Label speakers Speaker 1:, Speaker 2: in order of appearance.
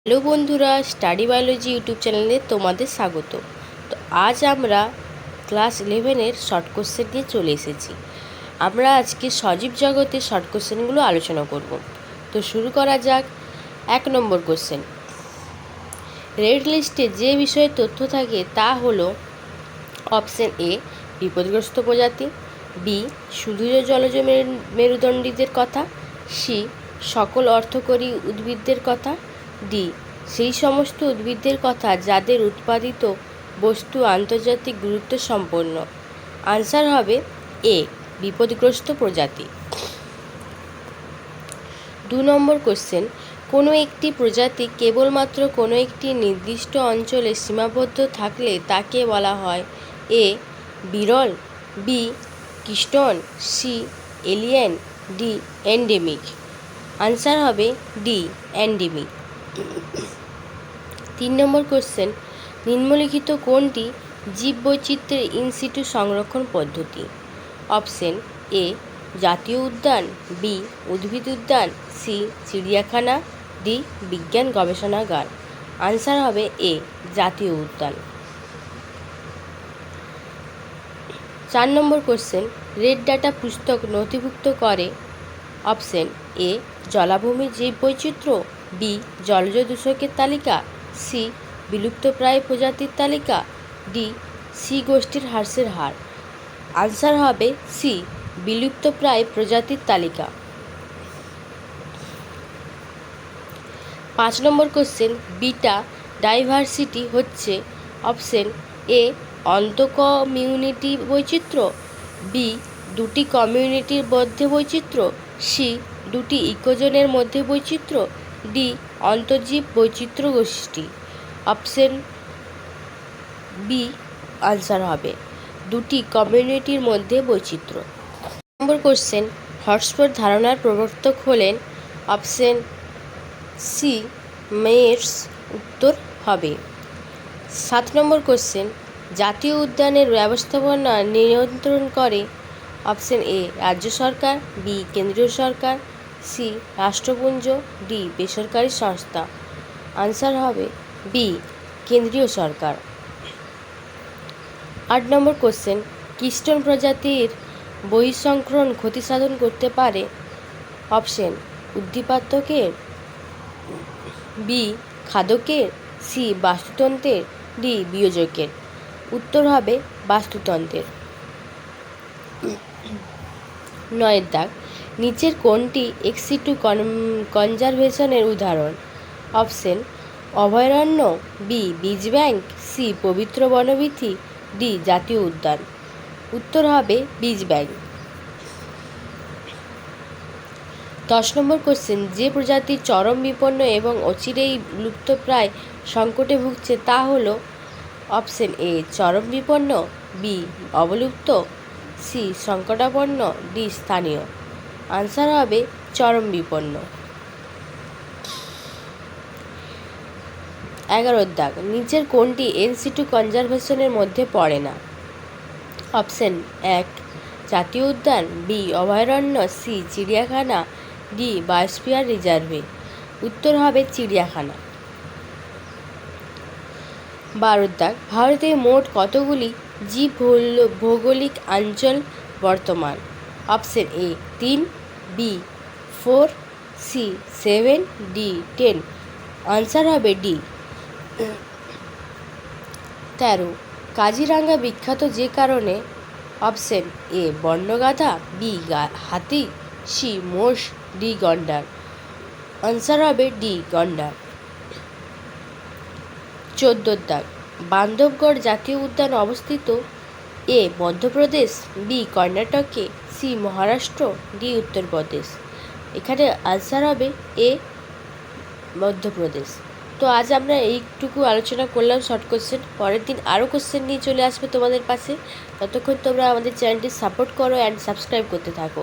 Speaker 1: Hello বন্ধুরা, study biology YouTube চ্যানেলে তোমাদের স্বাগত। তো আজ আমরা ক্লাস 11-এর শর্ট কোশ্চেন নিয়ে চলে এসেছি। আমরা আজকে সজীব জগতের শর্ট কোশ্চেনগুলো আলোচনা করব। তো শুরু করা যাক। 1 নম্বর কোশ্চেন, রেড লিস্টে যে বিষয়ে তথ্য থাকে তা হলো অপশন এ বিপদগ্রস্ত প্রজাতি, বি সুদূর জলজ মেরুদণ্ডীদের কথা, সি সকল অর্থকরী উদ্ভিদদের কথা, ডি সেই সমস্ত উদ্ভিদদের কথা যাদের উৎপাদিত বস্তু আন্তর্জাতিক গুরুত্ব সম্পন্ন। আনসার হবে এ বিপদগ্রস্ত প্রজাতি। 2 নম্বর কোশ্চেন, কোনো একটি প্রজাতি কেবলমাত্র কোনো একটি নির্দিষ্ট অঞ্চলে সীমাবদ্ধ থাকলে তাকে বলা হয় এ বিরল, B keystone, C alien, D endemic. Answer হবে ডি এন্ডেমিক। 3 নম্বর কোশ্চেন, নিম্নলিখিত কোনটি জীববৈচিত্র্যের ইনসিটু সংরক্ষণ পদ্ধতি? অপশন এ জাতীয় উদ্যান, বি উদ্ভিদ উদ্যান, সি চিড়িয়াখানা, ডি বিজ্ঞান গবেষণাগার। আনসার হবে এ জাতীয় উদ্যান। 4 নম্বর কোশ্চেন, রেড ডাটা পুস্তক নথিভুক্ত করে অপশন এ জলাভূমির জীববৈচিত্র্য, বি জলজ দূষকের তালিকা, সি বিলুপ্তপ্রায় প্রজাতির তালিকা, ডি সি গোষ্ঠীর হ্রাসের হার। আনসার হবে সি বিলুপ্তপ্রায় প্রজাতির তালিকা। 5 নম্বর কোশ্চেন, বিটা ডাইভার্সিটি হচ্ছে অপশন এ আন্তঃকমিউনিটি বৈচিত্র্য, বি দুটি কমিউনিটির মধ্যে বৈচিত্র্য, সি দুটি ইকোজোনের মধ্যে বৈচিত্র্য, ডি অন্তর্জীব বৈচিত্র্য গোষ্ঠী। অপশন বি আনসার হবে দুটি কমিউনিটির মধ্যে বৈচিত্র্য। নম্বর কোশ্চেন, হটস্পট ধারণার প্রবর্তক হলেন অপশন সি মেয়ার্স। উত্তর হবে। 7 নম্বর কোশ্চেন, জাতীয় উদ্যানের ব্যবস্থাপনা নিয়ন্ত্রণ করে অপশন এ রাজ্য সরকার, বি কেন্দ্রীয় সরকার, সি রাষ্ট্রপুঞ্জ, ডি বেসরকারি সংস্থা। আনসার হবে বি কেন্দ্রীয় সরকার। 8 নম্বর কোশ্চেন, কিস্টন প্রজাতির বহিঃসংক্রমণ ক্ষতি সাধন করতে পারে অপশন উদ্দীপাত্মকের, বি খাদকের, সি বাস্তুতন্ত্রের, ডি বিয়োজকের। উত্তর হবে বাস্তুতন্ত্রের। 9 দাগ, নিচের কোনটি এক্সিটু কনজারভেশনের উদাহরণ? অপশন অভয়ারণ্য, বি বীজ ব্যাংক, সি পবিত্র বনবীথি, ডি জাতীয় উদ্যান। উত্তর হবে বীজ ব্যাংক। 10 নম্বর কোশ্চেন, যে প্রজাতি চরম বিপন্ন এবং অচিরেই লুপ্তপ্রায় সংকটে ভুগছে তা হলো অপশন এ চরম বিপন্ন, বি অবলুপ্ত, সি সংকটাপন্ন, ডি স্থানীয়। আনসার হবে চরম বিপন্ন। 11 দাগ, নিচের কোনটি ইনসিটু কনজারভেশনের মধ্যে পড়ে না? অপশন 1 জাতীয় উদ্যান, বি অভয়ারণ্য, সি চিড়িয়াখানা, ডি বায়োস্ফিয়ার রিজার্ভে। উত্তর হবে চিড়িয়াখানা। 12 দাগ, ভারতে মোট কতগুলি জীব ভৌগোলিক অঞ্চল বর্তমান? Option A 3, B 4, C 7, D 10। Answer হবে ডি 13। কাজিরাঙ্গা বিখ্যাত যে কারণে? অপশন এ বন্যগাধা, বি হাতি, সি মোষ, ডি গন্ডার। আনসার হবে ডি গন্ডার। 14 দাগ, বান্ধবগড় জাতীয় উদ্যান অবস্থিত এ মধ্যপ্রদেশ, বি কর্ণাটকে, সি মহারাষ্ট্র, ডি উত্তরপ্রদেশ। এখানে আনসার হবে এ মধ্যপ্রদেশ। তো আজ আমরা এইটুকু আলোচনা করলাম শর্ট কোশ্চেন। পরের দিন আরও কোশ্চেন নিয়ে চলে আসবে তোমাদের পাশে। ততক্ষণ তোমরা আমাদের চ্যানেলটি সাপোর্ট করো অ্যান্ড সাবস্ক্রাইব করতে থাকো।